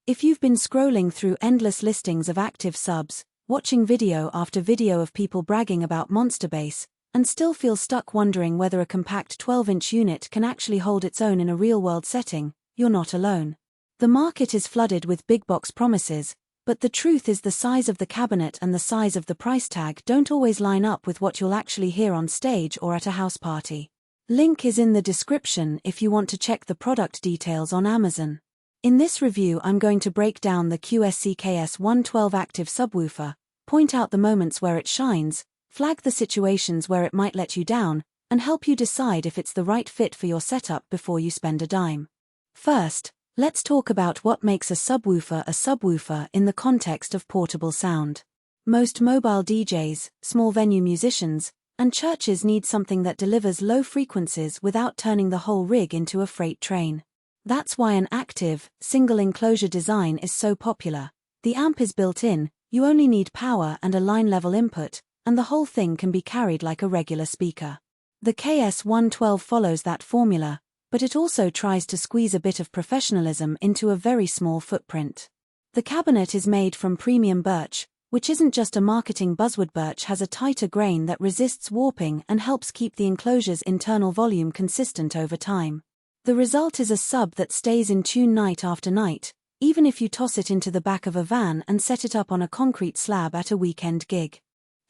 If you've been scrolling through endless listings of active subs, watching video after video of people bragging about monster bass, and still feel stuck wondering whether a compact 12-inch unit can actually hold its own in a real-world setting, you're not alone. The market is flooded with big-box promises, but the truth is the size of the cabinet and the size of the price tag don't always line up with what you'll actually hear on stage or at a house party. Link is in the description if you want to check the product details on Amazon. In this review I'm going to break down the QSC KS112 active subwoofer, point out the moments where it shines, flag the situations where it might let you down, and help you decide if it's the right fit for your setup before you spend a dime. First, let's talk about what makes a subwoofer in the context of portable sound. Most mobile DJs, small venue musicians, and churches need something that delivers low frequencies without turning the whole rig into a freight train. That's why an active, single enclosure design is so popular. The amp is built in, you only need power and a line-level input, and the whole thing can be carried like a regular speaker. The KS112 follows that formula, but it also tries to squeeze a bit of professionalism into a very small footprint. The cabinet is made from premium birch, which isn't just a marketing buzzword. Birch has a tighter grain that resists warping and helps keep the enclosure's internal volume consistent over time. The result is a sub that stays in tune night after night, even if you toss it into the back of a van and set it up on a concrete slab at a weekend gig.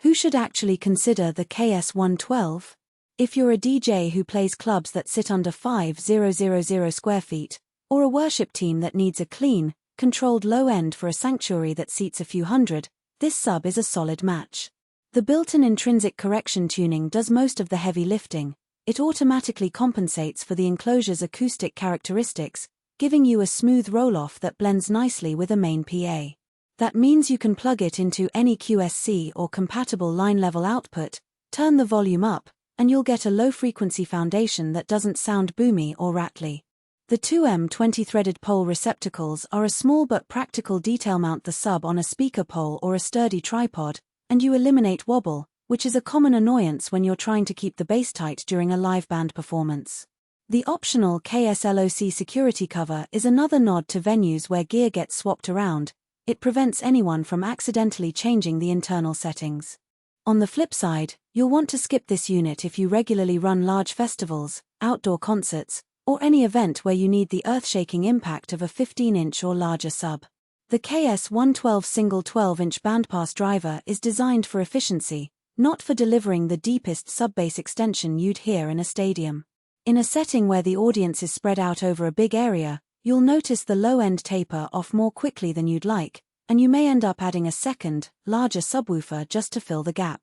Who should actually consider the KS112? If you're a DJ who plays clubs that sit under 5,000 square feet, or a worship team that needs a clean, controlled low end for a sanctuary that seats a few hundred, this sub is a solid match. The built-in intrinsic correction tuning does most of the heavy lifting. It automatically compensates for the enclosure's acoustic characteristics, giving you a smooth roll-off that blends nicely with a main PA. That means you can plug it into any QSC or compatible line-level output, turn the volume up, and you'll get a low-frequency foundation that doesn't sound boomy or rattly. The 2M20 threaded pole receptacles are a small but practical detail. Mount the sub on a speaker pole or a sturdy tripod, and you eliminate wobble, which is a common annoyance when you're trying to keep the bass tight during a live band performance. The optional KSLOC security cover is another nod to venues where gear gets swapped around. It prevents anyone from accidentally changing the internal settings. On the flip side, you'll want to skip this unit if you regularly run large festivals, outdoor concerts, or any event where you need the earth-shaking impact of a 15-inch or larger sub. The KS112 single 12-inch bandpass driver is designed for efficiency, not for delivering the deepest sub-bass extension you'd hear in a stadium. In a setting where the audience is spread out over a big area, you'll notice the low-end taper off more quickly than you'd like, and you may end up adding a second, larger subwoofer just to fill the gap.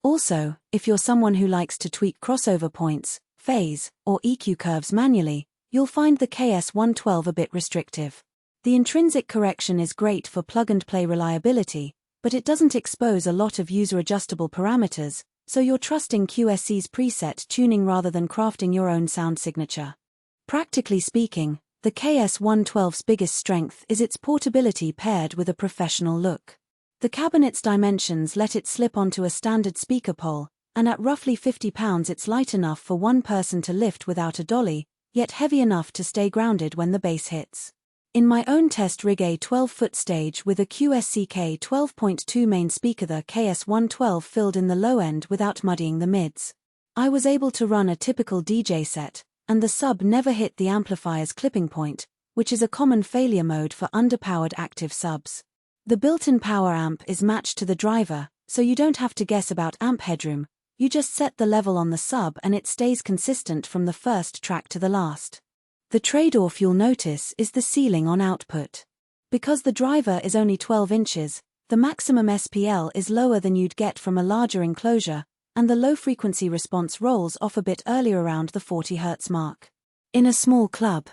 Also, if you're someone who likes to tweak crossover points, phase, or EQ curves manually, you'll find the KS112 a bit restrictive. The intrinsic correction is great for plug-and-play reliability, but it doesn't expose a lot of user-adjustable parameters, so you're trusting QSC's preset tuning rather than crafting your own sound signature. Practically speaking, the KS112's biggest strength is its portability paired with a professional look. The cabinet's dimensions let it slip onto a standard speaker pole, and at roughly 50 pounds it's light enough for one person to lift without a dolly, yet heavy enough to stay grounded when the bass hits. In my own test rig, a 12-foot stage with a QSC K12.2 main speaker, the KS112 filled in the low end without muddying the mids. I was able to run a typical DJ set, and the sub never hit the amplifier's clipping point, which is a common failure mode for underpowered active subs. The built-in power amp is matched to the driver, so you don't have to guess about amp headroom. You just set the level on the sub and it stays consistent from the first track to the last. The trade-off you'll notice is the ceiling on output. Because the driver is only 12 inches, the maximum SPL is lower than you'd get from a larger enclosure, and the low-frequency response rolls off a bit earlier around the 40 Hz mark. In a small club,